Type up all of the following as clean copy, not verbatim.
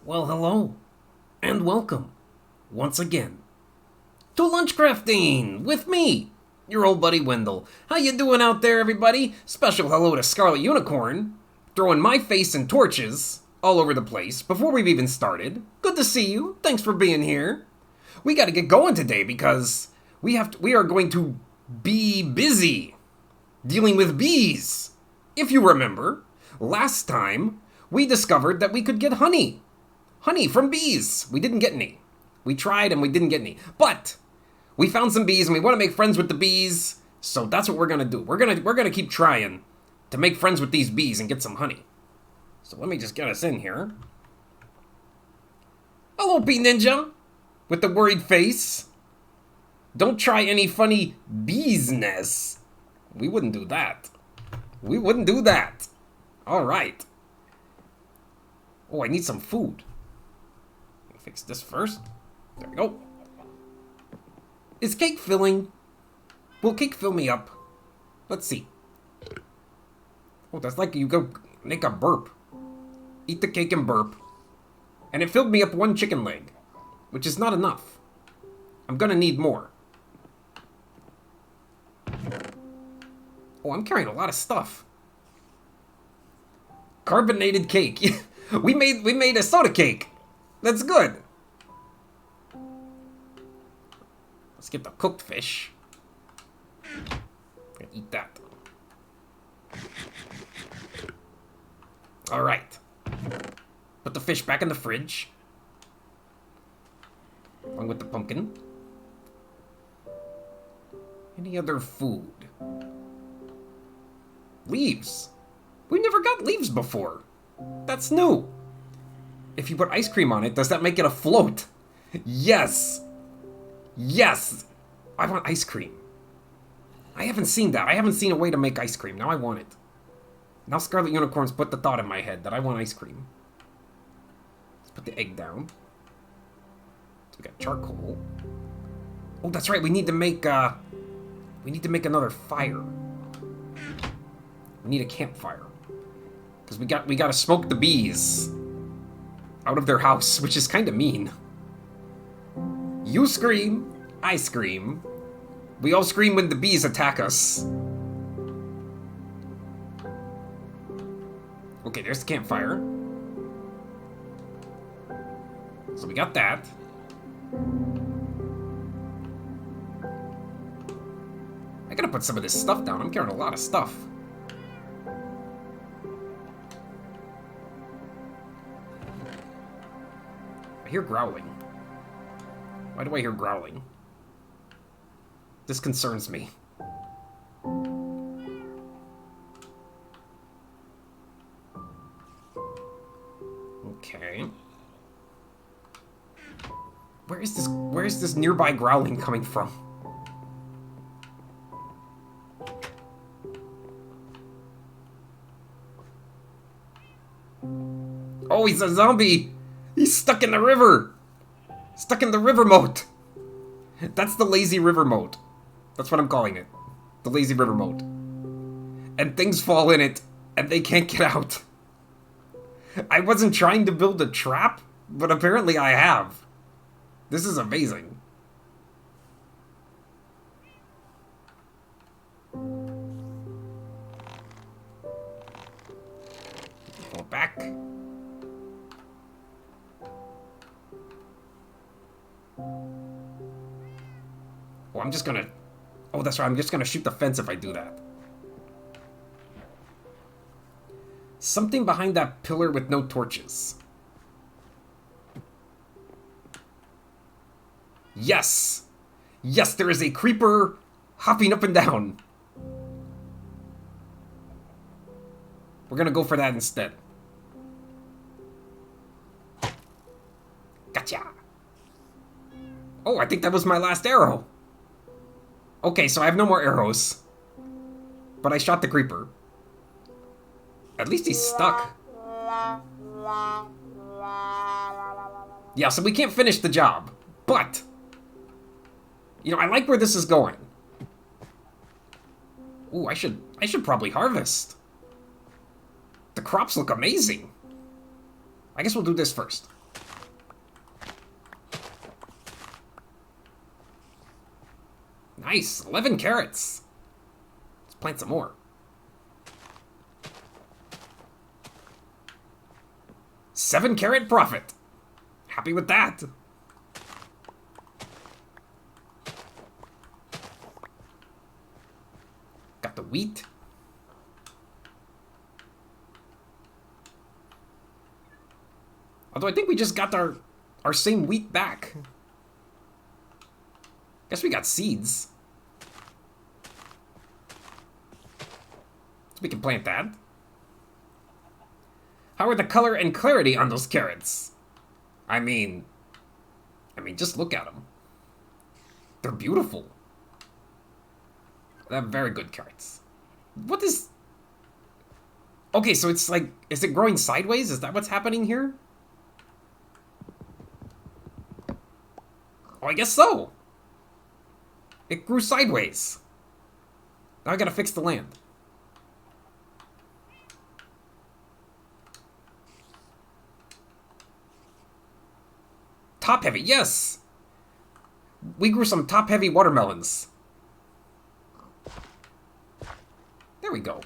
Well, hello, and welcome, once again, to LunchCrafting with me, your old buddy Windell. How you doing out there, everybody? Special hello to Scarlet Unicorn, throwing my face in torches all over the place before we've even started. Good to see you. Thanks for being here. We gotta get going today because we are going to be busy dealing with bees. If you remember, last time we discovered that we could get honey from bees. We didn't get any. We tried and we didn't get any. But we found some bees and we want to make friends with the bees. So that's what we're going to do. We're going to keep trying to make friends with these bees and get some honey. So let me just get us in here. Hello, Bee Ninja with the worried face. Don't try any funny bees-ness. We wouldn't do that. We wouldn't do that. All right. Oh, I need some food. Fix this first. There we go. Is cake filling? Will cake fill me up? Let's see. Oh, that's like you go make a burp. Eat the cake and burp. And it filled me up one chicken leg, which is not enough. I'm gonna need more. Oh, I'm carrying a lot of stuff. Carbonated cake. we made a soda cake. That's good. Let's get the cooked fish. And eat that. All right. Put the fish back in the fridge. Along with the pumpkin. Any other food? Leaves. We never got leaves before. That's new. If you put ice cream on it, does that make it a float? Yes! Yes! I want ice cream. I haven't seen that. I haven't seen a way to make ice cream. Now I want it. Now Scarlet Unicorn's put the thought in my head that I want ice cream. Let's put the egg down. So we got charcoal. Oh, that's right. We need to make another fire. We need a campfire. Because we gotta smoke the bees out of their house, which is kind of mean. You scream, I scream. We all scream when the bees attack us. Okay, there's the campfire. So we got that. I gotta put some of this stuff down. I'm carrying a lot of stuff. I hear growling. Why do I hear growling? This concerns me. Okay. Where is this nearby growling coming from? Oh, he's a zombie! He's stuck in the river! Stuck in the river moat! That's the lazy river moat. That's what I'm calling it. The lazy river moat. And things fall in it, and they can't get out. I wasn't trying to build a trap, but apparently I have. This is amazing. Go back. Oh, I'm just gonna... Oh, that's right. I'm just gonna shoot the fence if I do that. Something behind that pillar with no torches. Yes! Yes, there is a creeper hopping up and down. We're gonna go for that instead. Gotcha! Oh, I think that was my last arrow. Okay, so I have no more arrows. But I shot the creeper. At least he's stuck. Yeah, so we can't finish the job. But, you know, I like where this is going. Ooh, I should probably harvest. The crops look amazing. I guess we'll do this first. Nice, 11 carrots. Let's plant some more. 7 carrot profit. Happy with that. Got the wheat. Although I think we just got our same wheat back. Guess we got seeds. So we can plant that. How are the color and clarity on those carrots? I mean, just look at them. They're beautiful. They're very good carrots. What is... Okay, so it's like, is it growing sideways? Is that what's happening here? Oh, I guess so. It grew sideways. Now I gotta fix the land. Top heavy, yes! We grew some top heavy watermelons. There we go.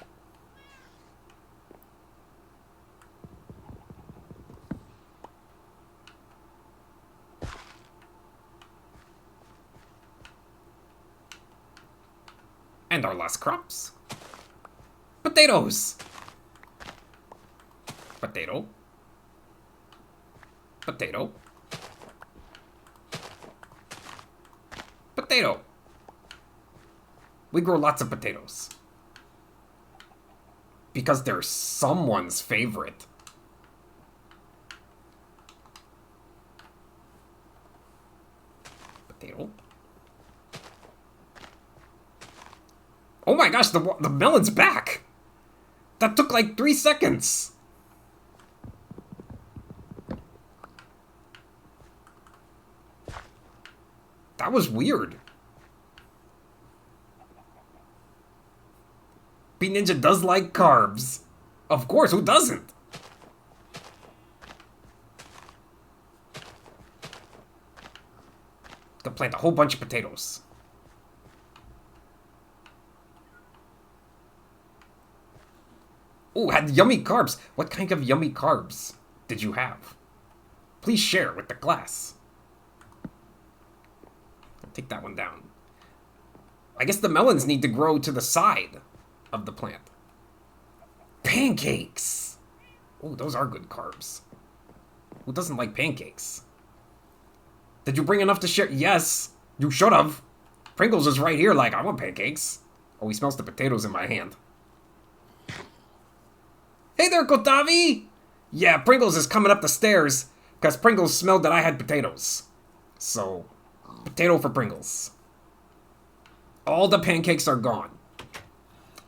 And our last crops. Potatoes! Potato. Potato. Potato. We grow lots of potatoes. Because they're someone's favorite. Potato. Oh my gosh, the melon's back! That took like 3 seconds! That was weird. Bee Ninja does like carbs. Of course, who doesn't? Gonna plant a whole bunch of potatoes. Oh, had yummy carbs. What kind of yummy carbs did you have? Please share with the class. I'll take that one down. I guess the melons need to grow to the side of the plant. Pancakes! Oh, those are good carbs. Who doesn't like pancakes? Did you bring enough to share? Yes, you should have. Pringles is right here like, I want pancakes. Oh, he smells the potatoes in my hand. Hey there, Kotavi! Yeah, Pringles is coming up the stairs because Pringles smelled that I had potatoes. So, potato for Pringles. All the pancakes are gone.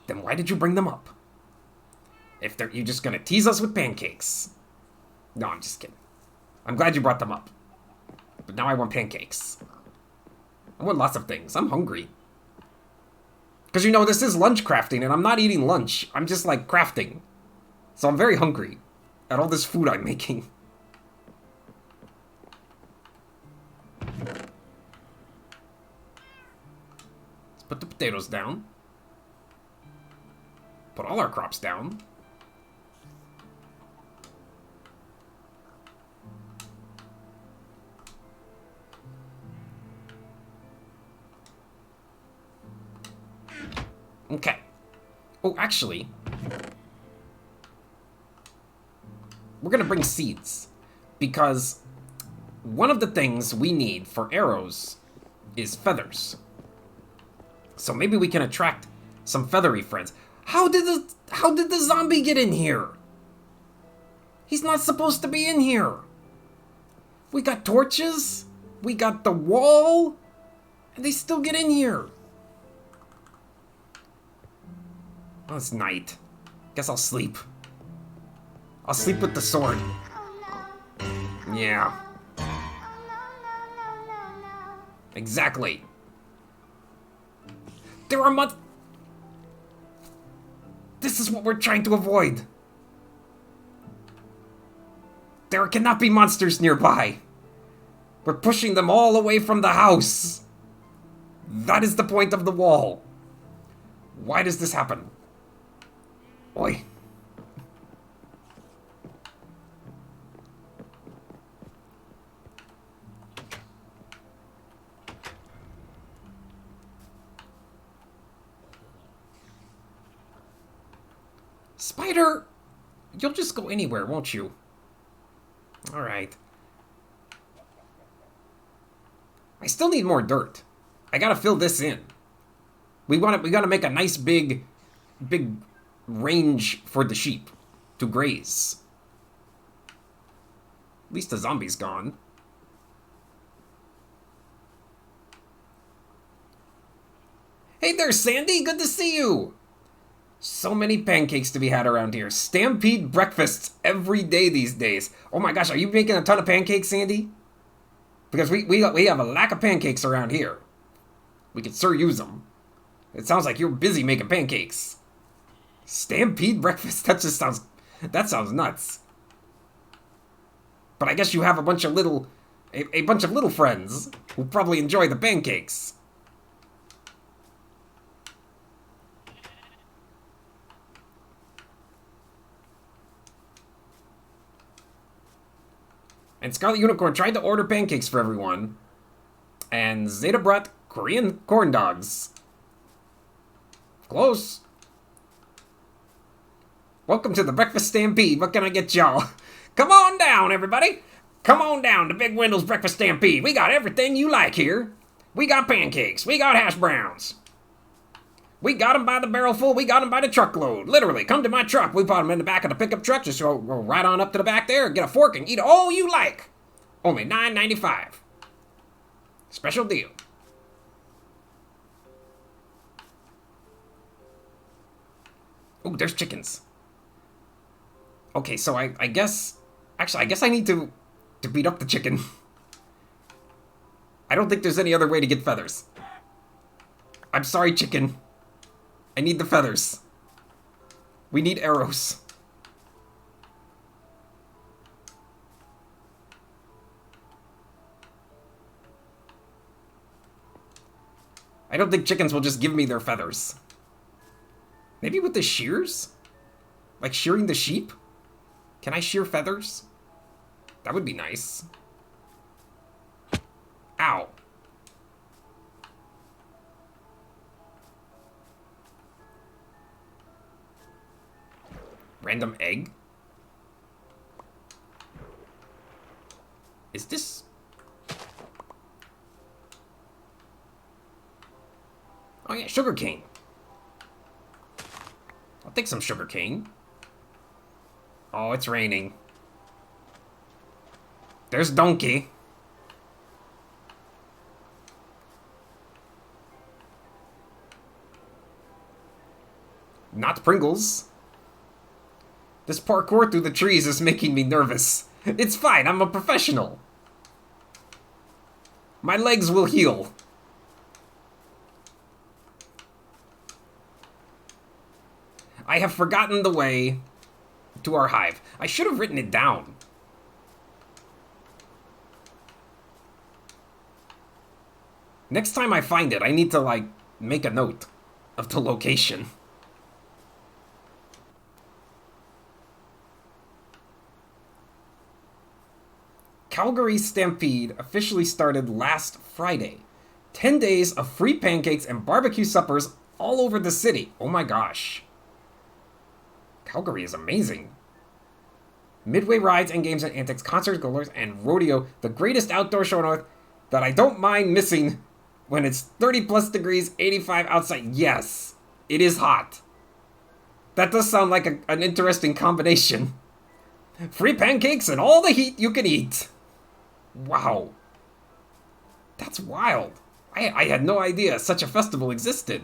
Then why did you bring them up? If you're just gonna tease us with pancakes. No, I'm just kidding. I'm glad you brought them up. But now I want pancakes. I want lots of things. I'm hungry. Because you know, this is lunch crafting and I'm not eating lunch. I'm just like crafting. So I'm very hungry at all this food I'm making. Let's put the potatoes down. Put all our crops down. Okay. Oh, actually, we're gonna bring seeds, because one of the things we need for arrows is feathers. So maybe we can attract some feathery friends. How did the zombie get in here? He's not supposed to be in here. We got torches, we got the wall, and they still get in here. Oh, it's night. Guess I'll sleep. I'll sleep with the sword. Yeah. Exactly. There are This is what we're trying to avoid. There cannot be monsters nearby. We're pushing them all away from the house. That is the point of the wall. Why does this happen? Oi. Spider! You'll just go anywhere, won't you? Alright. I still need more dirt. I gotta fill this in. We gotta make a nice big range for the sheep to graze. At least the zombie's gone. Hey there, Sandy! Good to see you! So many pancakes to be had around here. Stampede breakfasts every day these days. Oh my gosh, are you making a ton of pancakes, Sandy? Because we have a lack of pancakes around here. We could sure use them. It sounds like you're busy making pancakes. Stampede breakfast. That sounds nuts. But I guess you have a bunch of little friends who probably enjoy the pancakes. And Scarlet Unicorn tried to order pancakes for everyone. And Zeta brought Korean corn dogs. Close. Welcome to the Breakfast Stampede. What can I get y'all? Come on down, everybody. Come on down to Big Windell's Breakfast Stampede. We got everything you like here. We got pancakes. We got hash browns. We got them by the barrel full. We got them by the truckload. Literally, come to my truck. We put them in the back of the pickup truck. Just go right on up to the back there. Get a fork and eat all you like. Only $9.95. Special deal. Oh, there's chickens. Okay, so I guess... Actually, I guess I need to beat up the chicken. I don't think there's any other way to get feathers. I'm sorry, chicken. I need the feathers. We need arrows. I don't think chickens will just give me their feathers. Maybe with the shears? Like shearing the sheep? Can I shear feathers? That would be nice. Ow. Random egg? Is this... Oh yeah, sugarcane. I'll take some sugarcane. Oh, it's raining. There's Donkey. Not Pringles. This parkour through the trees is making me nervous. It's fine, I'm a professional. My legs will heal. I have forgotten the way to our hive. I should have written it down. Next time I find it, I need to, like, make a note of the location. Calgary Stampede officially started last Friday. 10 days of free pancakes and barbecue suppers all over the city. Oh my gosh. Calgary is amazing. Midway rides and games and antics, concerts, galores, and rodeo. The greatest outdoor show on earth that I don't mind missing when it's 30 plus degrees, 85 outside. Yes, it is hot. That does sound like an interesting combination. Free pancakes and all the heat you can eat. Wow. That's wild. I had no idea such a festival existed.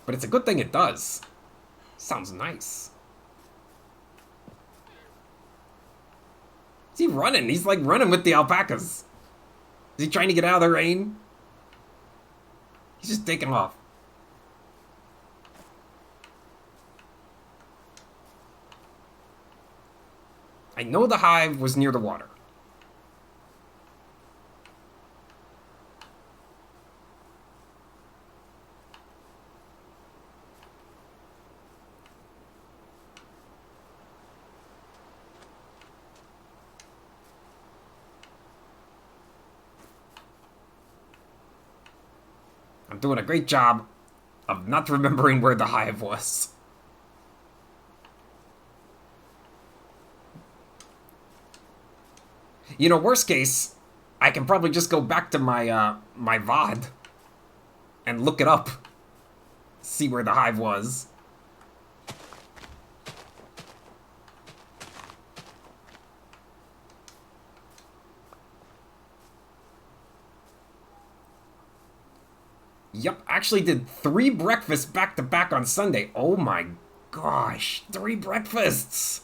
But it's a good thing it does. Sounds nice. Is he running? He's like running with the alpacas. Is he trying to get out of the rain? He's just taking off. I know the hive was near the water. I'm doing a great job of not remembering where the hive was. You know, worst case, I can probably just go back to my my VOD and look it up. See where the hive was. Yep, actually did 3 breakfasts back to back on Sunday. Oh my gosh, 3 breakfasts!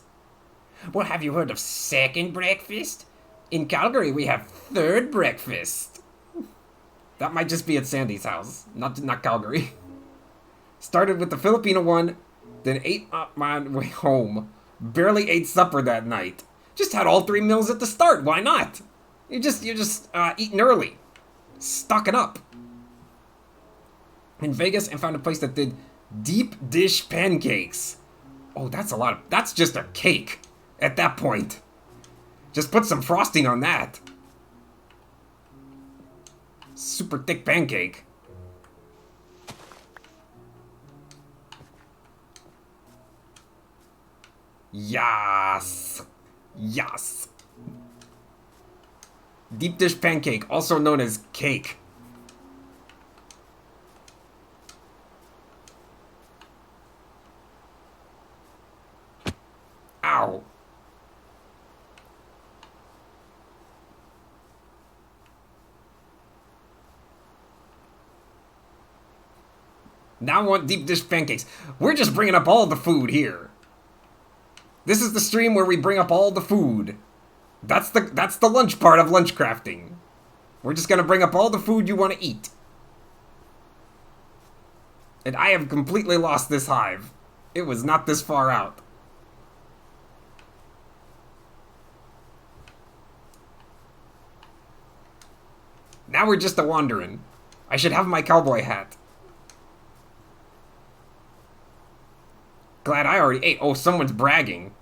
Well, have you heard of second breakfast? In Calgary, we have third breakfast. That might just be at Sandy's house, not Calgary. Started with the Filipino one, then ate up my way home. Barely ate supper that night. Just had all 3 meals at the start. Why not? You're just eating early, stocking up. In Vegas, and found a place that did deep dish pancakes. Oh, that's just a cake at that point. Just put some frosting on that. Super thick pancake. Yes. Yes. Deep dish pancake, also known as cake. Ow. Now I want deep dish pancakes. We're just bringing up all the food here. This is the stream where we bring up all the food. That's the lunch part of LunchCrafting. We're just gonna bring up all the food you want to eat. And I have completely lost this hive. It was not this far out. Now we're just a-wandering. I should have my cowboy hat. Glad I already ate. Oh, someone's bragging.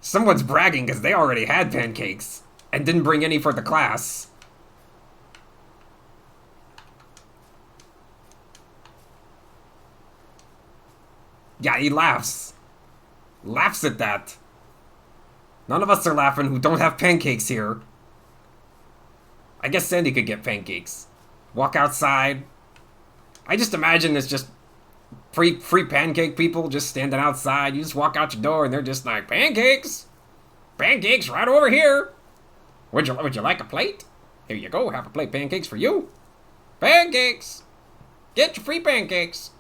Someone's bragging because they already had pancakes and didn't bring any for the class. Yeah, he laughs. Laughs at that. None of us are laughing who don't have pancakes here. I guess Sandy could get pancakes. Walk outside. I just imagine it's just free pancake people just standing outside. You just walk out your door and they're just like, pancakes! Pancakes right over here! Would you like a plate? Here you go, have a plate of pancakes for you. Pancakes! Get your free pancakes!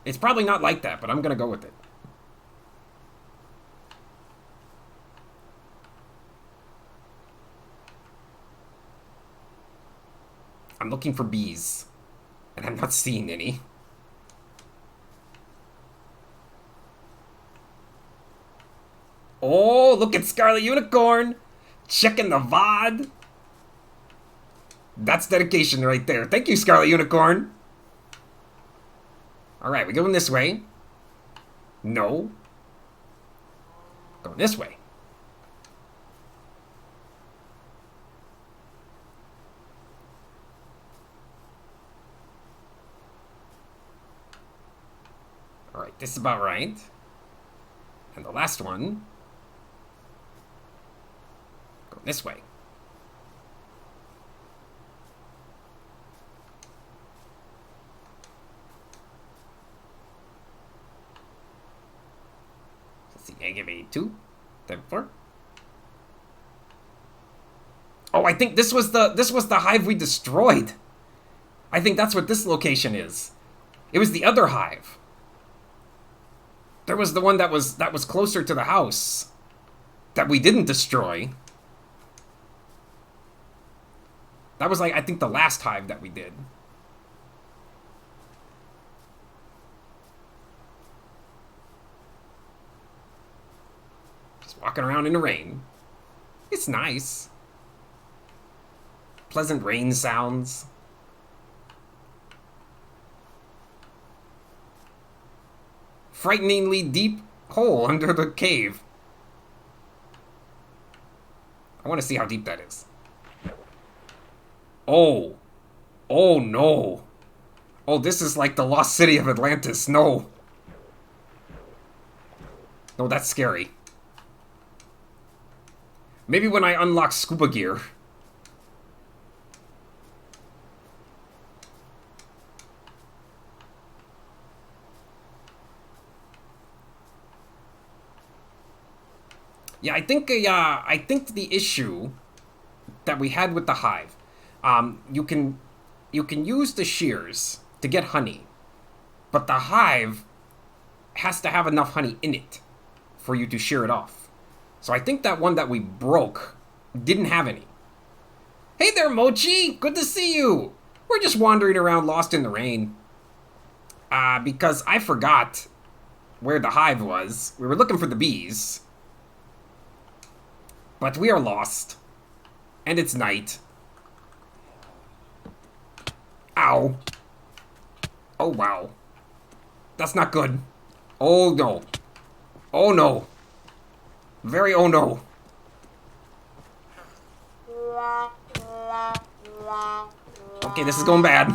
It's probably not like that, but I'm gonna go with it. I'm looking for bees, and I'm not seeing any. Oh, look at Scarlet Unicorn! Checking the VOD! That's dedication right there. Thank you, Scarlet Unicorn! Alright, we going this way. No. Going this way. Alright, this is about right. And the last one. Go this way. Let's see, I give a 2, then 4. Oh, I think this was the hive we destroyed. I think that's what this location is. It was the other hive. There was the one that was closer to the house that we didn't destroy. That was like, I think, the last hive that we did. Just walking around in the rain. It's nice. Pleasant rain sounds. Frighteningly deep hole under the cave. I want to see how deep that is. Oh. Oh no. Oh, this is like the lost city of Atlantis. No. No, that's scary. Maybe when I unlock scuba gear. Yeah, I think the issue that we had with the hive, you can use the shears to get honey, but the hive has to have enough honey in it for you to shear it off. So I think that one that we broke didn't have any. Hey there, Mochi! Good to see you! We're just wandering around lost in the rain. Because I forgot where the hive was. We were looking for the bees. But we are lost. And it's night. Ow. Oh, wow. That's not good. Oh, no. Oh, no. Very oh, no. Okay, this is going bad.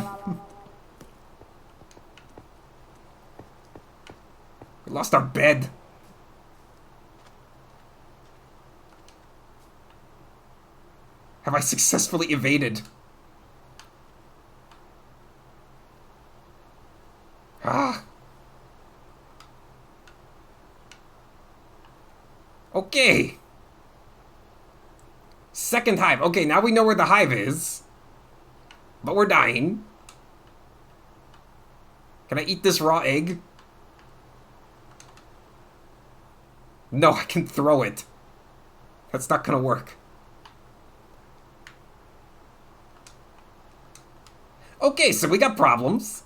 We lost our bed. Have I successfully evaded? Ah. Okay. Second hive. Okay, now we know where the hive is. But we're dying. Can I eat this raw egg? No, I can throw it. That's not gonna work. Okay, so we got problems.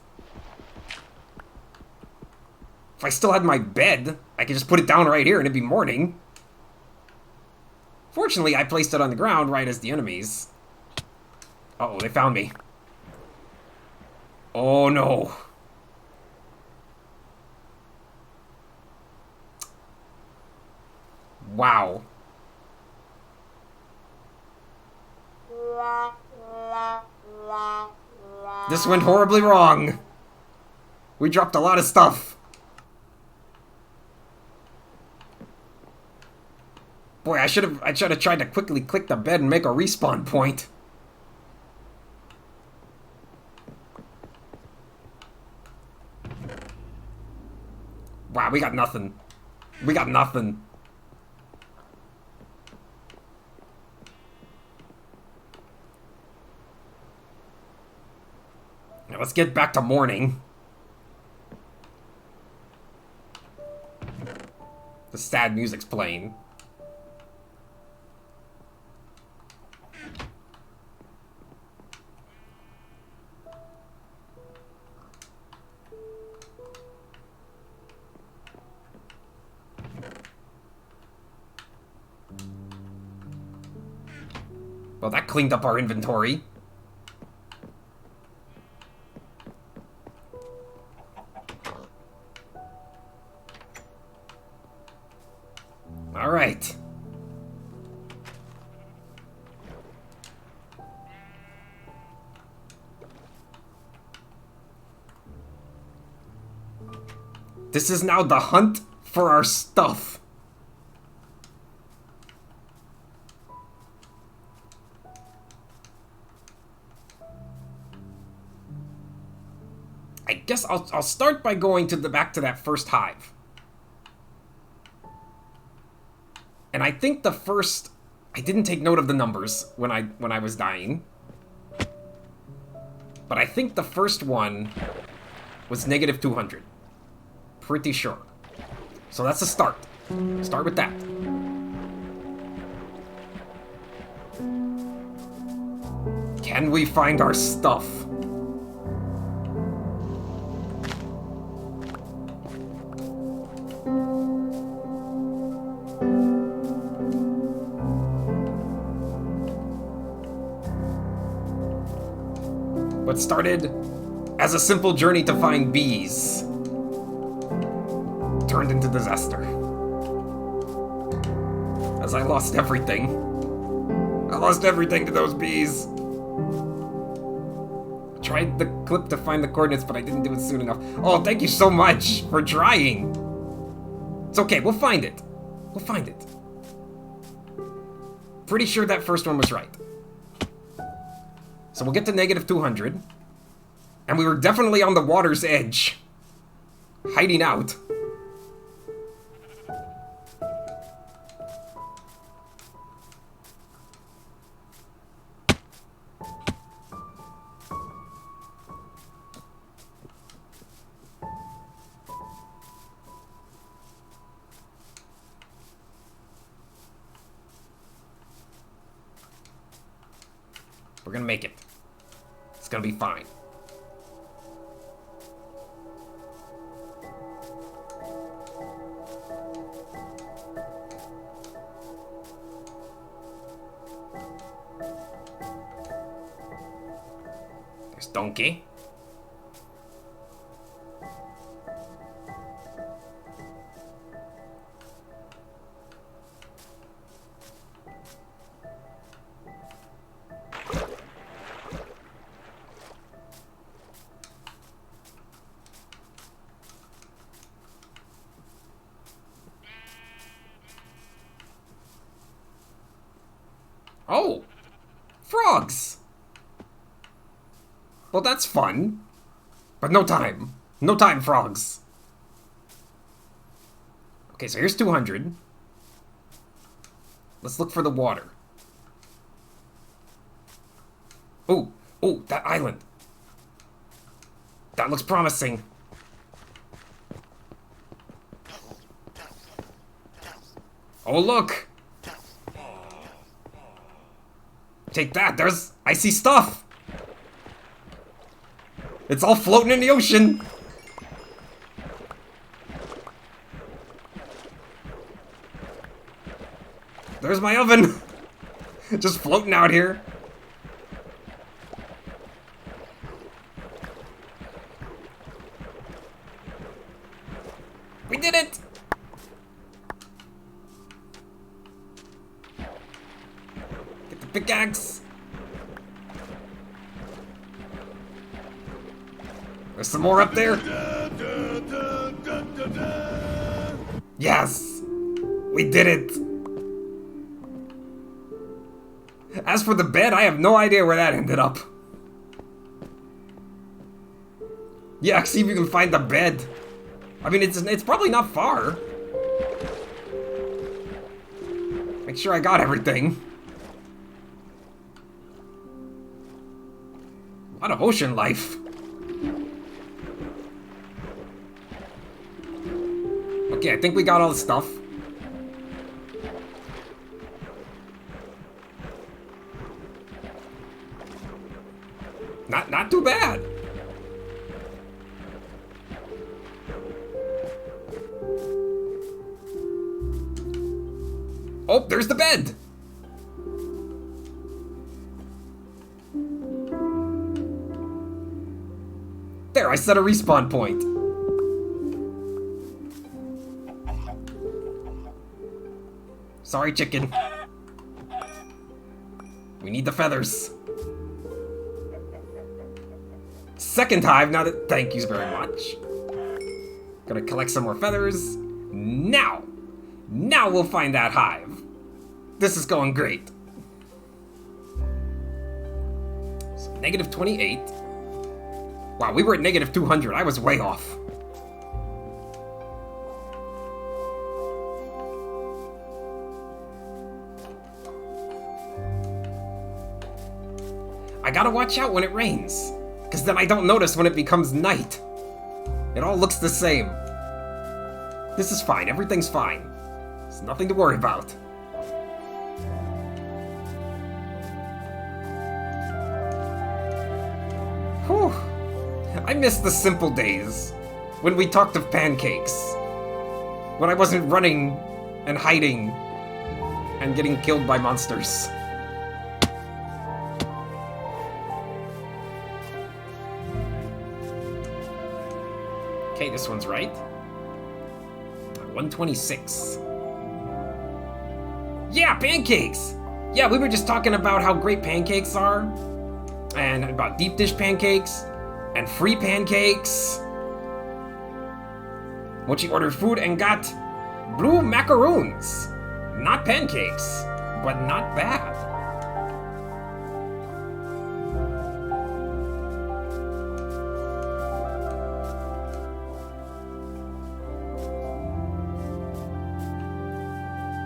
If I still had my bed, I could just put it down right here and it'd be morning. Fortunately, I placed it on the ground right as the enemies. Uh-oh, they found me. Oh, no. Wow. This went horribly wrong. We dropped a lot of stuff. Boy, I should have tried to quickly click the bed and make a respawn point. Wow, we got nothing. We got nothing. Now let's get back to morning. The sad music's playing. Well, that cleaned up our inventory. All right. This is now the hunt for our stuff. I guess I'll start by going to back to that first hive. And I think the first, I didn't take note of the numbers when I was dying. But I think the first one was negative 200. Pretty sure. So that's a start. Start with that. Can we find our stuff? What started as a simple journey to find bees turned into disaster. As I lost everything. I lost everything to those bees. Tried the clip to find the coordinates, but I didn't do it soon enough. Oh, thank you so much for trying. It's okay, we'll find it. We'll find it. Pretty sure that first one was right. So we'll get to negative 200. And we were definitely on the water's edge. Hiding out. We're gonna make it. It's gonna be fine. There's Donkey. Oh! Frogs! Well, that's fun. But no time. No time, frogs. Okay, so here's 200. Let's look for the water. Oh, oh, that island. That looks promising. Oh, look! Take that, there's icy stuff! It's all floating in the ocean! There's my oven! Just floating out here. We did it! Get the pickaxe! There's some more up there. Yes! We did it! As for the bed, I have no idea where that ended up. Yeah, see if you can find the bed. I mean, it's probably not far. Make sure I got everything. A lot of ocean life. Okay, I think we got all the stuff. Not too bad. Oh, there's the bed. There, I set a respawn point. Sorry, chicken. We need the feathers. Second hive, now that... Thank you very much. Gonna collect some more feathers. Now we'll find that hive. This is going great. So, negative 28. Wow, we were at negative 200. I was way off. I gotta watch out when it rains, because then I don't notice when it becomes night. It all looks the same. This is fine, everything's fine. There's nothing to worry about. Whew. I miss the simple days, when we talked of pancakes. When I wasn't running and hiding and getting killed by monsters. Okay, this one's right. 126. Yeah, pancakes! Yeah, we were just talking about how great pancakes are. And I bought deep dish pancakes and free pancakes. Mochi ordered food and got blue macaroons. Not pancakes, but not bad.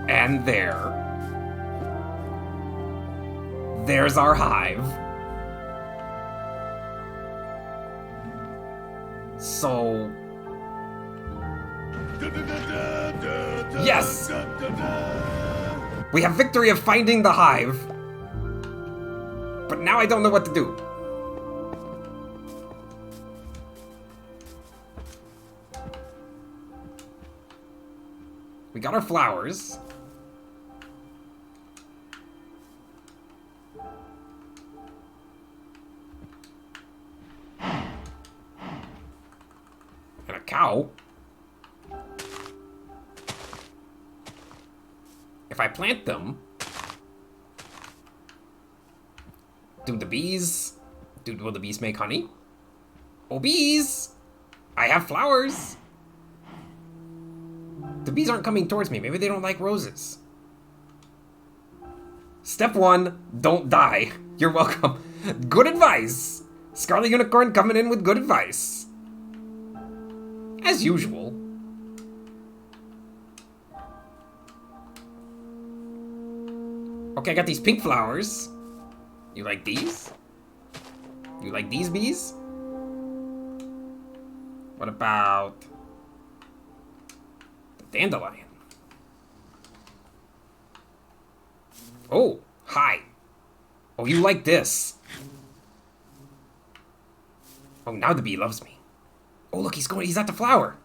And there's our hive. So, yes! We have victory of finding the hive. But now I don't know what to do. We got our flowers. And a cow. If I plant them, will the bees make honey? Oh, bees! I have flowers! The bees aren't coming towards me. Maybe they don't like roses. Step 1, don't die. You're welcome. Good advice. Scarlet Unicorn coming in with good advice. As usual. Okay, I got these pink flowers. You like these? You like these bees? What about the dandelion? Oh, hi. Oh, you like this. Oh, now the bee loves me. Oh, look, he's at the flower.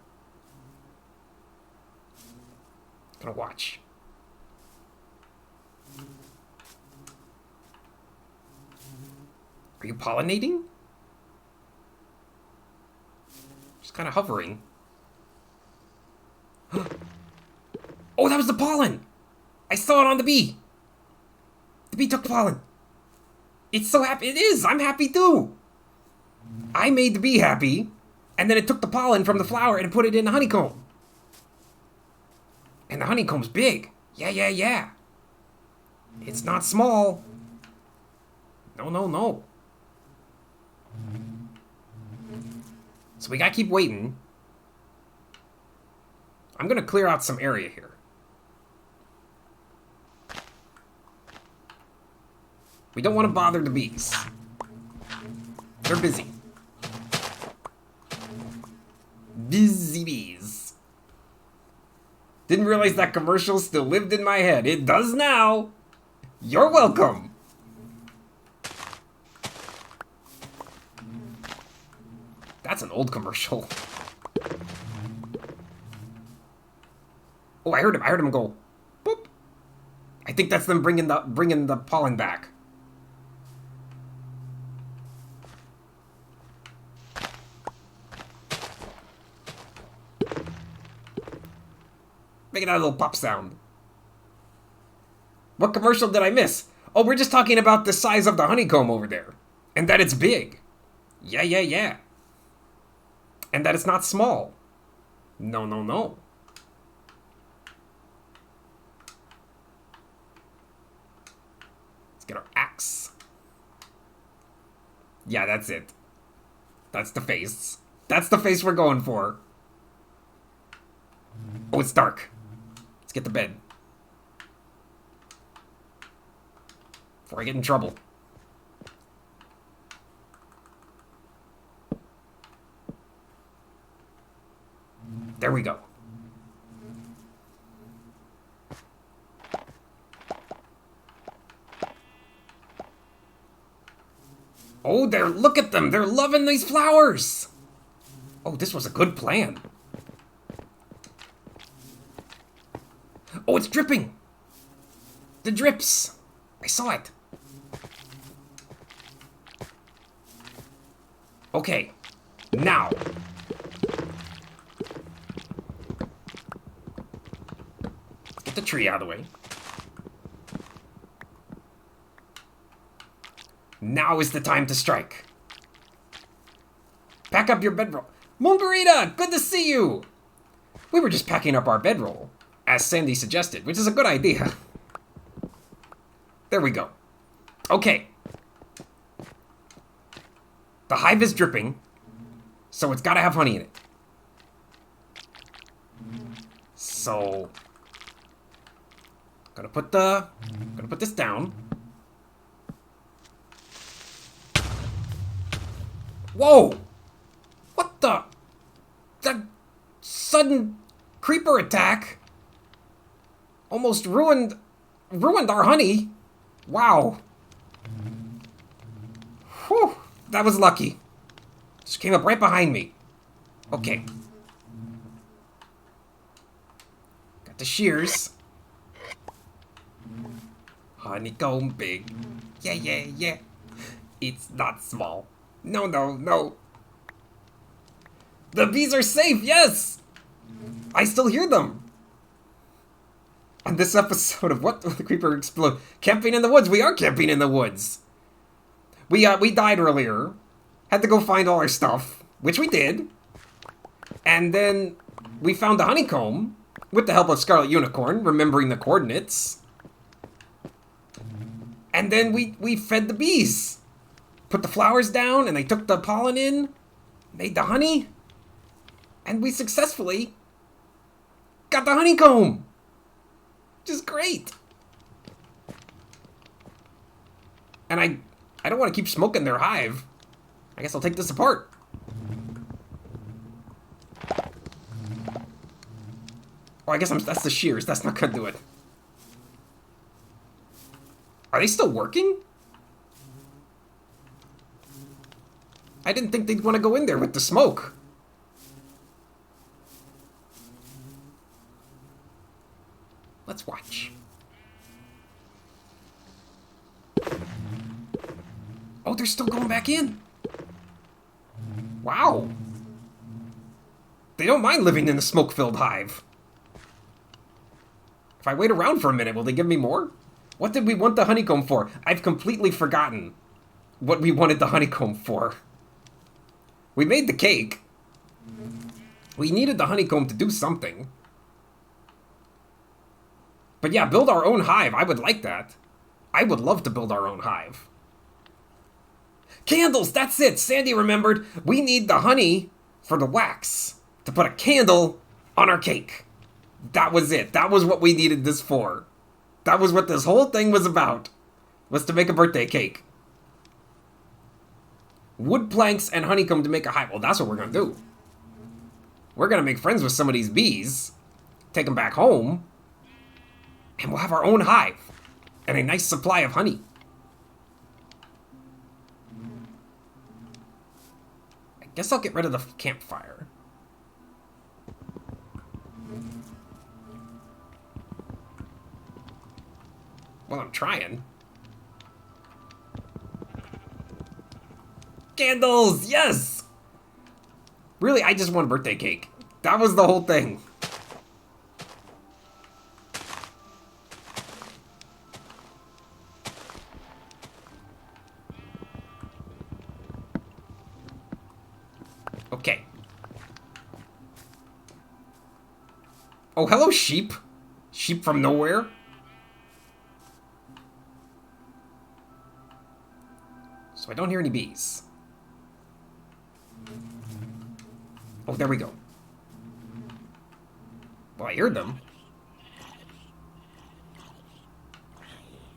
Gonna watch. Are you pollinating? Just kind of hovering. Oh, that was the pollen! I saw it on the bee! The bee took pollen. It's so happy. It is! I'm happy too! I made the bee happy, and then it took the pollen from the flower and put it in the honeycomb. And the honeycomb's big. Yeah. It's not small. No. So we gotta keep waiting. I'm gonna clear out some area here. We don't want to bother the bees. They're busy. Busy bees. Didn't realize that commercial still lived in my head. It does now. You're welcome. That's an old commercial. Oh, I heard him go. Boop. I think that's them bringing the pollen back. Making that little pop sound. What commercial did I miss? Oh, we're just talking about the size of the honeycomb over there. And that it's big. Yeah. And that it's not small. No. Let's get our axe. Yeah, that's it. That's the face. That's the face we're going for. Oh, it's dark. Let's get to bed. Before I get in trouble. There we go. Oh, look at them. They're loving these flowers. Oh, this was a good plan. Oh, it's dripping. The drips. I saw it. Okay. Now. Get the tree out of the way. Now is the time to strike. Pack up your bedroll. Margarita, good to see you. We were just packing up our bedroll, as Sandy suggested, which is a good idea. There we go. Okay. The hive is dripping, so it's gotta have honey in it. So, gonna put this down. Whoa! What the? That sudden creeper attack almost ruined our honey. Wow. Whew, that was lucky. Just came up right behind me. Okay. Got the shears. Honeycomb big. Yeah, yeah, yeah. It's not small. No, no, no. The bees are safe, yes! I still hear them. On this episode of What the Creeper Explode? Camping in the woods. We are camping in the woods. We died earlier. Had to go find all our stuff, which we did. And then we found the honeycomb with the help of Scarlet Unicorn, remembering the coordinates. And then we fed the bees. Put the flowers down, and they took the pollen in, made the honey, and we successfully got the honeycomb. Which is great. And I don't want to keep smoking their hive. I guess I'll take this apart. Oh, I guess that's the shears. That's not gonna do it. Are they still working? I didn't think they'd want to go in there with the smoke. Let's watch. Oh, they're still going back in. Wow. They don't mind living in a smoke-filled hive. If I wait around for a minute, will they give me more? What did we want the honeycomb for? I've completely forgotten what we wanted the honeycomb for. We made the cake. We needed the honeycomb to do something. But yeah, build our own hive. I would like that. I would love to build our own hive. Candles, that's it. Sandy remembered. We need the honey for the wax to put a candle on our cake. That was it. That was what we needed this for. That was what this whole thing was about. Was to make a birthday cake. Wood planks and honeycomb to make a hive. Well, that's what we're going to do. We're going to make friends with some of these bees. Take them back home. And we'll have our own hive. And a nice supply of honey. I guess I'll get rid of the campfire. Well, I'm trying. Candles, yes! Really, I just want a birthday cake. That was the whole thing. Okay. Oh, hello, sheep. Sheep from nowhere. So I don't hear any bees. Oh, there we go. Well, I heard them.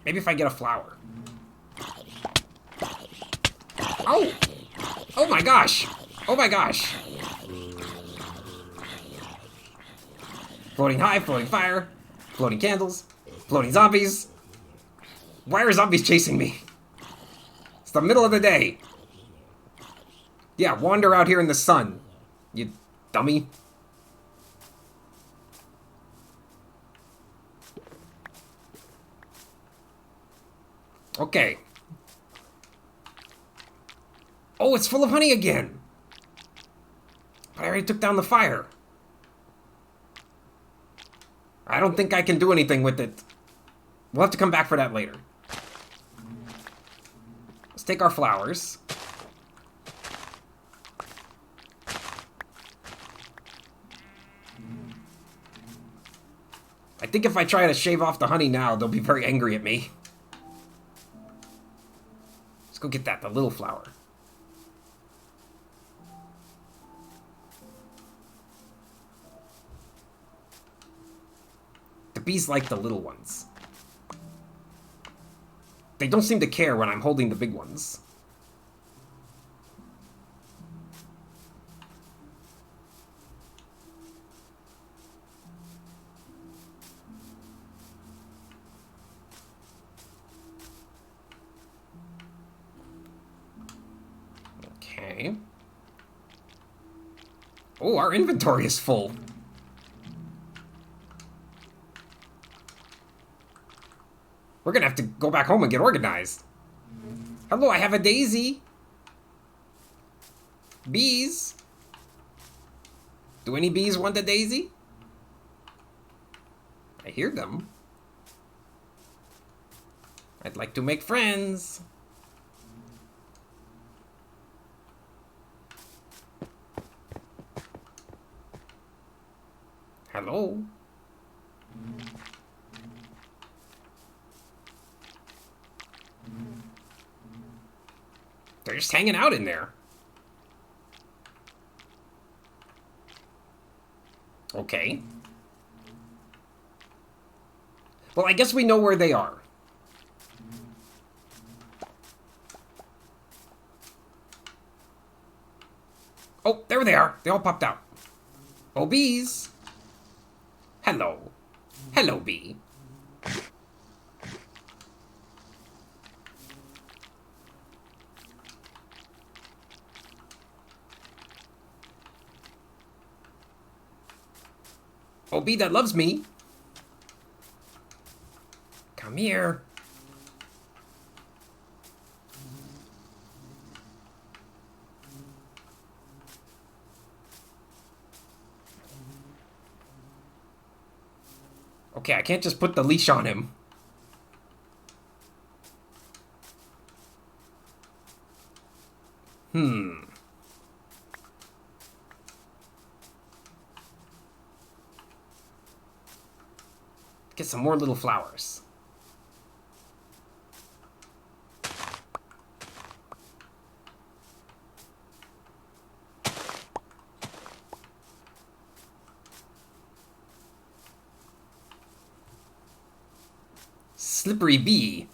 Maybe if I get a flower. Oh! Oh my gosh! Oh my gosh! Floating hive, floating fire, floating candles, floating zombies. Why are zombies chasing me? It's the middle of the day. Yeah, wander out here in the sun, you dummy. Okay. Oh, it's full of honey again. But I already took down the fire. I don't think I can do anything with it. We'll have to come back for that later. Let's take our flowers. I think if I try to shave off the honey now, they'll be very angry at me. Let's go get that, the little flower. The bees like the little ones. They don't seem to care when I'm holding the big ones. Okay. Oh, our inventory is full. We're gonna have to go back home and get organized. Hello, I have a daisy. Bees. Do any bees want a daisy? I hear them. I'd like to make friends. Hello. They're just hanging out in there. Okay. Well, I guess we know where they are. Oh, there they are. They all popped out. Oh, bees. Hello. Hello, bee. Oh, bee that loves me. Come here. Okay, I can't just put the leash on him. Get some more little flowers. Slippery bee.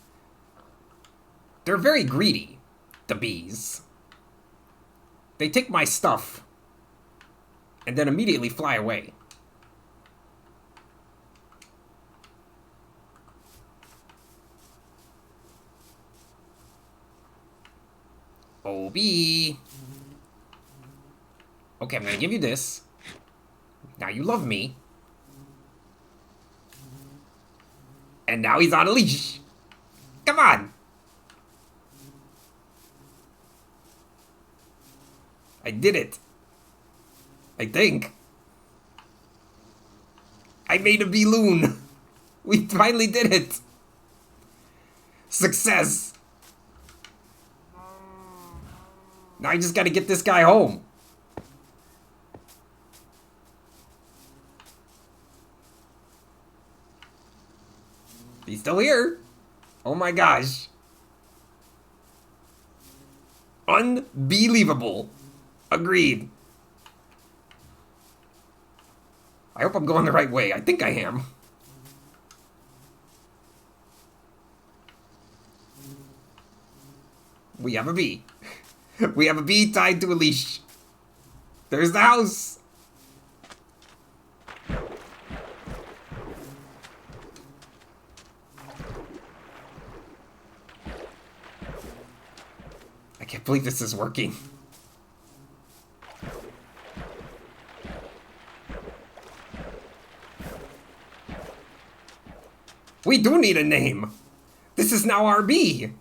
They're very greedy, the bees. They take my stuff and then immediately fly away. Oh, bee. Okay, I'm gonna give you this. Now you love me. And now he's on a leash. Come on. I did it. I think. I made a bee loon. We finally did it. Success. Now I just gotta get this guy home. He's still here. Oh my gosh. Unbelievable. Agreed. I hope I'm going the right way. I think I am. We have a bee. We have a bee tied to a leash. There's the house. I can't believe this is working. We do need a name. This is now our bee.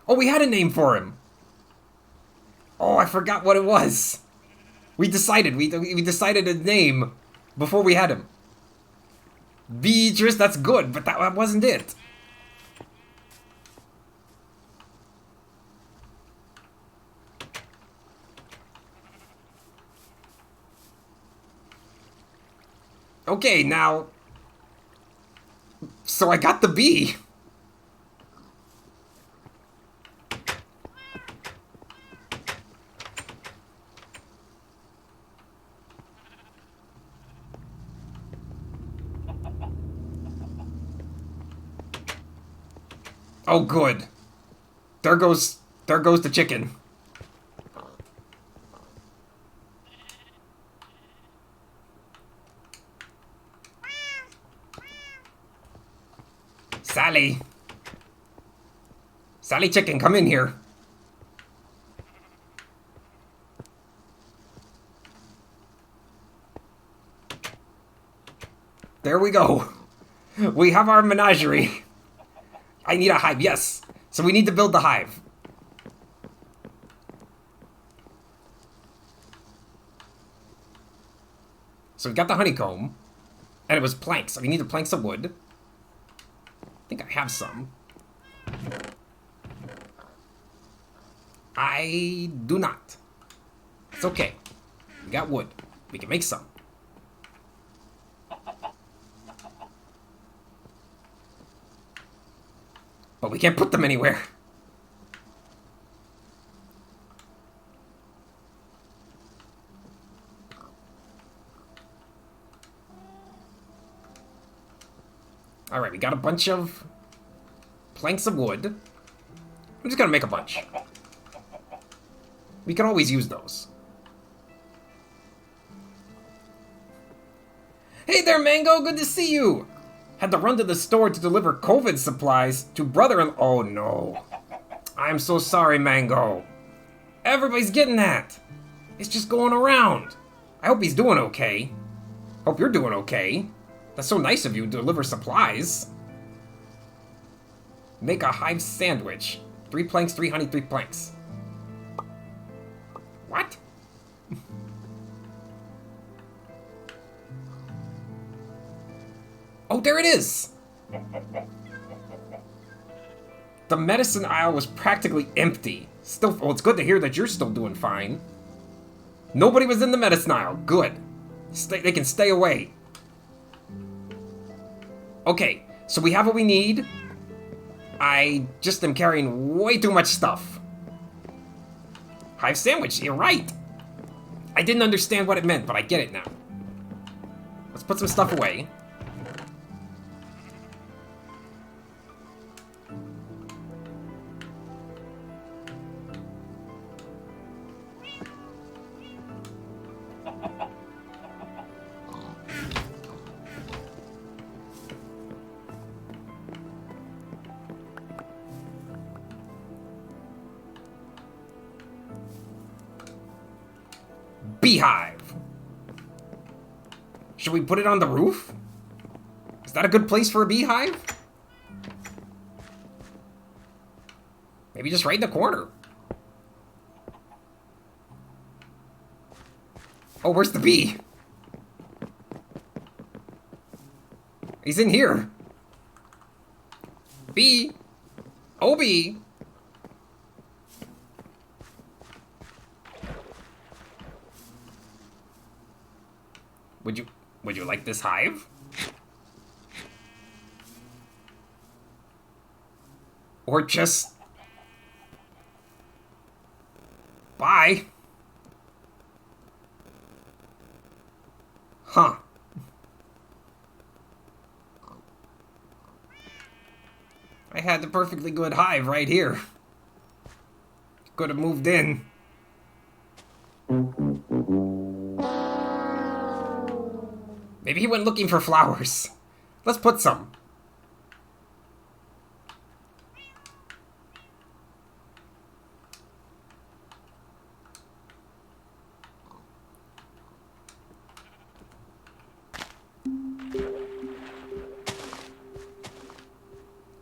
Oh, we had a name for him. Oh, I forgot what it was. We decided a name before we had him. Beatrice, that's good, but that wasn't it. Okay, now... So I got the bee. Oh, good. There goes the chicken. Sally. Sally chicken, come in here. There we go. We have our menagerie. I need a hive, yes. So we need to build the hive. So we got the honeycomb. And it was planks. So we need the planks of wood. I think I have some. I do not. It's okay. We got wood. We can make some. But we can't put them anywhere. Alright, we got a bunch of planks of wood. I'm just gonna make a bunch. We can always use those. Hey there, Mango! Good to see you! Had to run to the store to deliver COVID supplies to brother-in-law. Oh no. I'm so sorry, Mango. Everybody's getting that. It's just going around. I hope he's doing okay. Hope you're doing okay. That's so nice of you to deliver supplies. Make a hive sandwich. 3 planks, 3 honey, 3 planks. What? Oh, there it is! The medicine aisle was practically empty. Still, well, it's good to hear that you're still doing fine. Nobody was in the medicine aisle. Good. They can stay away. Okay, so we have what we need. I just am carrying way too much stuff. Hive sandwich, you're right. I didn't understand what it meant, but I get it now. Let's put some stuff away. Beehive. Should we put it on the roof? Is that a good place for a beehive? Maybe just right in the corner. Oh, where's the bee? He's in here. Bee. Oh, bee. Would you like this hive? Or just... Bye. Huh. I had the perfectly good hive right here. Could have moved in. Maybe he went looking for flowers. Let's put some.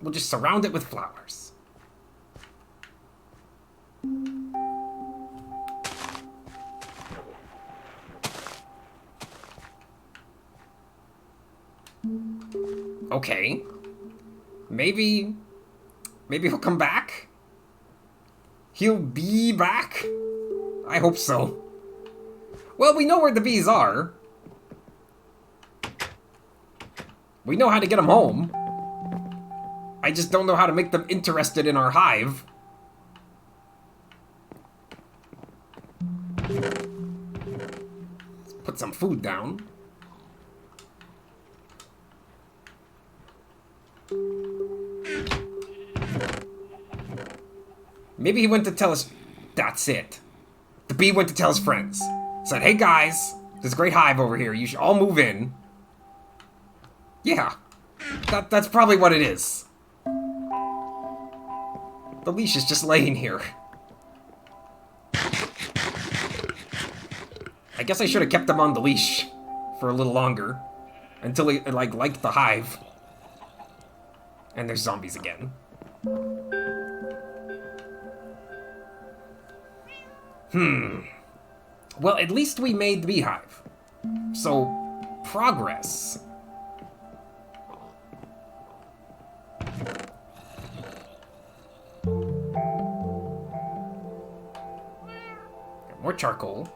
We'll just surround it with flowers. Okay. Maybe he'll come back? He'll be back? I hope so. Well, we know where the bees are. We know how to get them home. I just don't know how to make them interested in our hive. Let's put some food down. Maybe he went to tell us... That's it. The bee went to tell his friends. Said, hey guys, there's a great hive over here. You should all move in. Yeah. That's probably what it is. The leash is just laying here. I guess I should have kept him on the leash for a little longer. Until he, like, liked the hive. And there's zombies again. Well, at least we made the beehive. So, progress. More charcoal.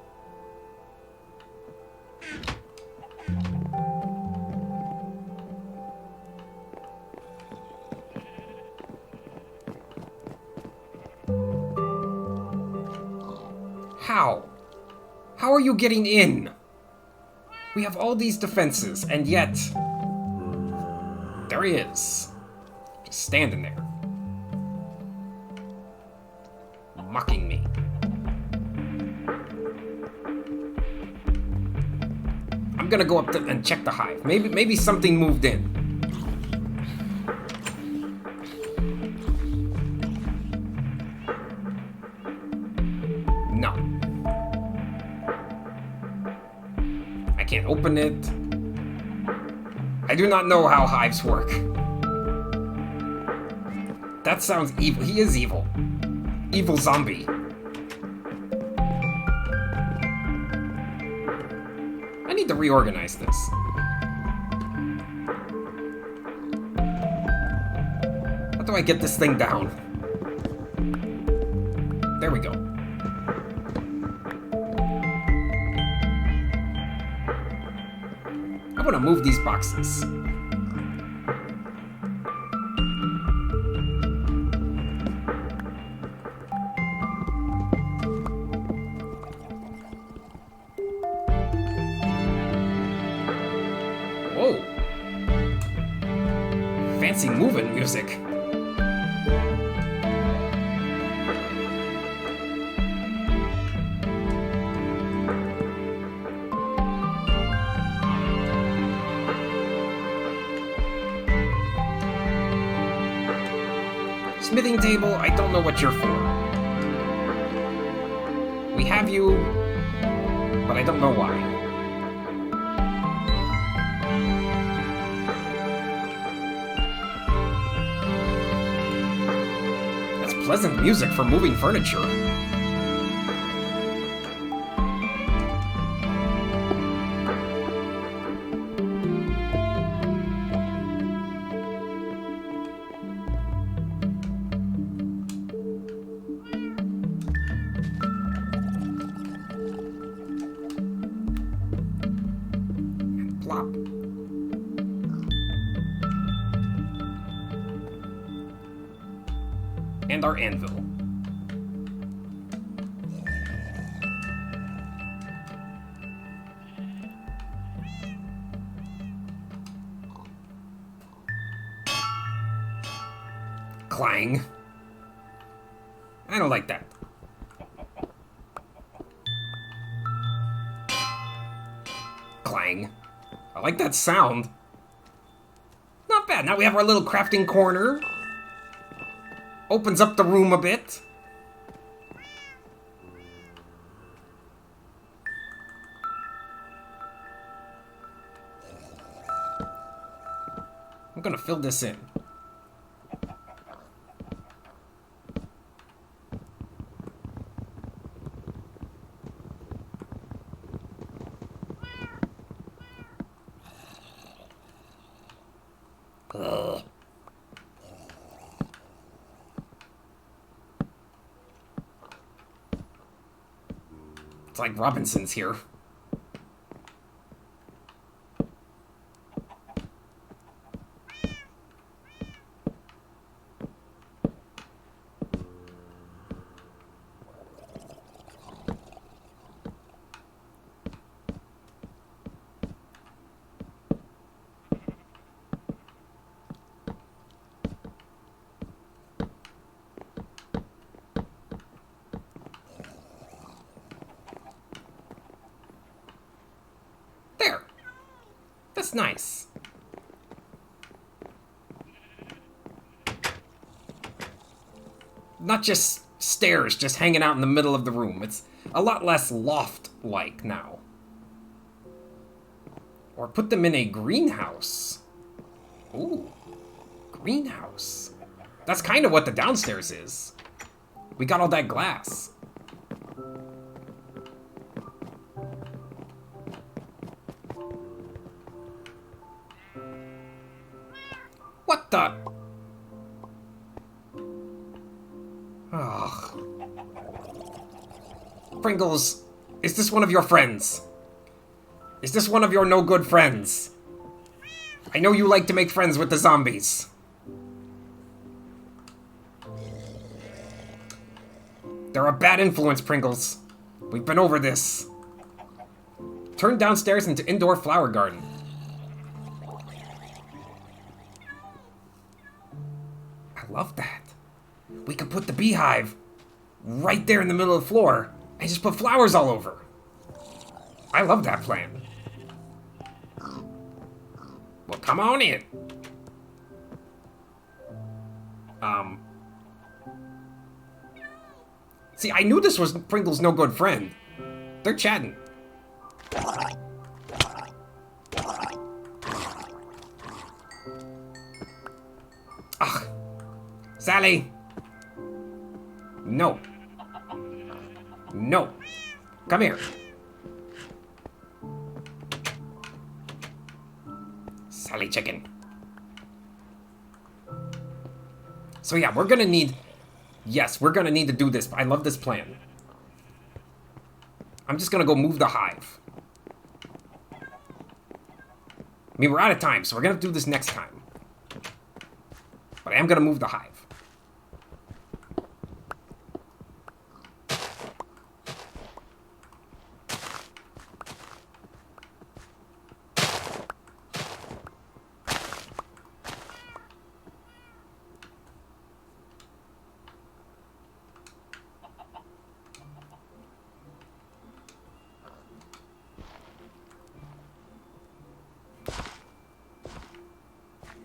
How? How are you getting in? We have all these defenses, and yet... There he is. Just standing there. Mocking me. I'm gonna go up and check the hive. Maybe something moved in. No. I can't open it. I do not know how hives work. That sounds evil. He is evil. Evil zombie. I need to reorganize this. How do I get this thing down? There we go. I'm gonna move these boxes. Whoa. Fancy moving music. Smithing table, I don't know what you're for. We have you, but I don't know why. That's pleasant music for moving furniture. Plop. And our anvil. Clang. I don't like that. Clang. I like that sound. Not bad. Now we have our little crafting corner. Opens up the room a bit. I'm gonna fill this in. Ugh. It's like Robinson's here. That's nice. Not just stairs just hanging out in the middle of the room. It's a lot less loft-like now. Or put them in a greenhouse. Ooh, greenhouse. That's kind of what the downstairs is. We got all that glass. What the? Ugh. Pringles, is this one of your friends? Is this one of your no-good friends? I know you like to make friends with the zombies. They're a bad influence, Pringles. We've been over this. Turn downstairs into indoor flower garden. I love that. We could put the beehive right there in the middle of the floor and just put flowers all over. I love that plan. Well, come on in. See, I knew this was Pringle's no-good friend. They're chatting. Ugh. Sally. No. No. Come here. Sally chicken. So yeah, we're gonna need... Yes, we're gonna need to do this. I love this plan. I'm just gonna go move the hive. I mean, we're out of time, so we're gonna do this next time. But I am gonna move the hive.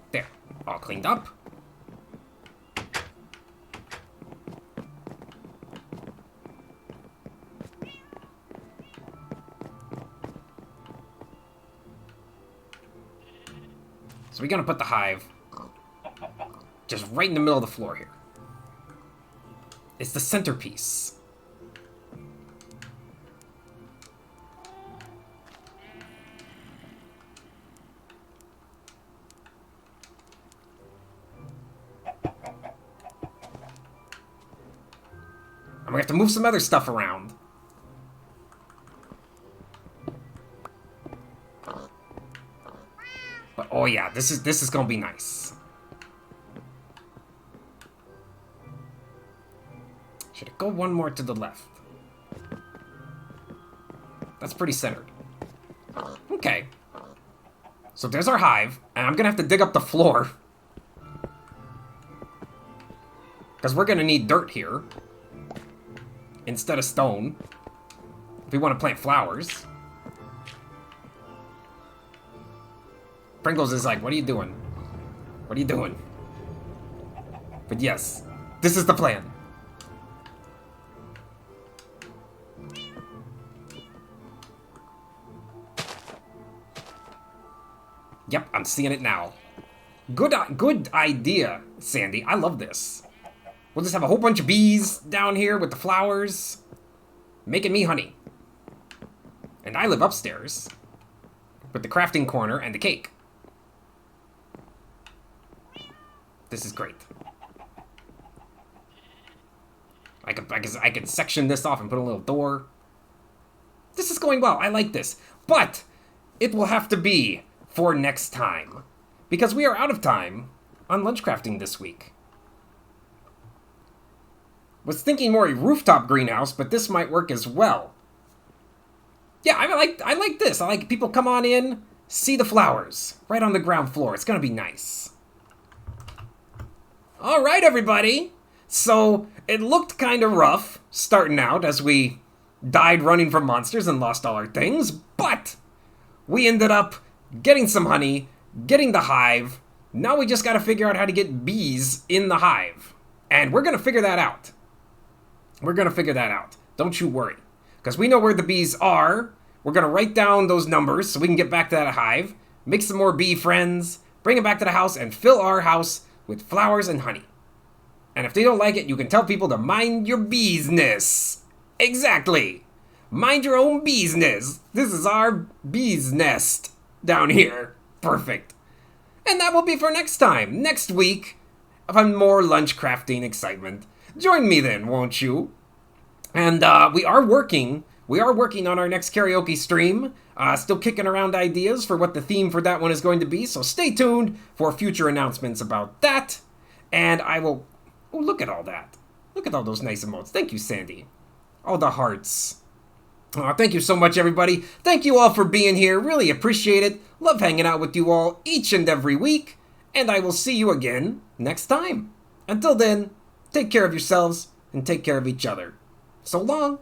There, all cleaned up. So we're gonna put the hive just right in the middle of the floor here. It's the centerpiece. I'm gonna have to move some other stuff around. But oh yeah, this is gonna be nice. Should it go one more to the left? That's pretty centered. Okay. So there's our hive, and I'm gonna have to dig up the floor. Because we're gonna need dirt here. Instead of stone. If we want to plant flowers. Pringles is like, what are you doing? What are you doing? But yes, this is the plan. Yep, I'm seeing it now. Good idea, Sandy. I love this. We'll just have a whole bunch of bees down here with the flowers, making me honey. And I live upstairs with the crafting corner and the cake. This is great. I could section this off and put a little door. This is going well. I like this. But it will have to be for next time, because we are out of time on LunchCrafting this week. Was thinking more a rooftop greenhouse, but this might work as well. Yeah, I like this. I like people come on in, see the flowers right on the ground floor. It's gonna be nice. All right, everybody. So it looked kind of rough starting out as we died running from monsters and lost all our things, but we ended up getting some honey, getting the hive. Now we just gotta figure out how to get bees in the hive. And we're gonna figure that out. We're gonna figure that out. Don't you worry. Because we know where the bees are. We're gonna write down those numbers so we can get back to that hive, make some more bee friends, bring them back to the house, and fill our house with flowers and honey. And if they don't like it, you can tell people to mind your bees-ness. Exactly. Mind your own bees-ness. This is our bees nest down here. Perfect. And that will be for next time. Next week, of more lunch crafting excitement. Join me then, won't you? And we are working on our next karaoke stream. Still kicking around ideas for what the theme for that one is going to be. So stay tuned for future announcements about that. And I will... Oh, look at all that. Look at all those nice emotes. Thank you, Sandy. All the hearts. Thank you so much, everybody. Thank you all for being here. Really appreciate it. Love hanging out with you all each and every week. And I will see you again next time. Until then, take care of yourselves and take care of each other. So long.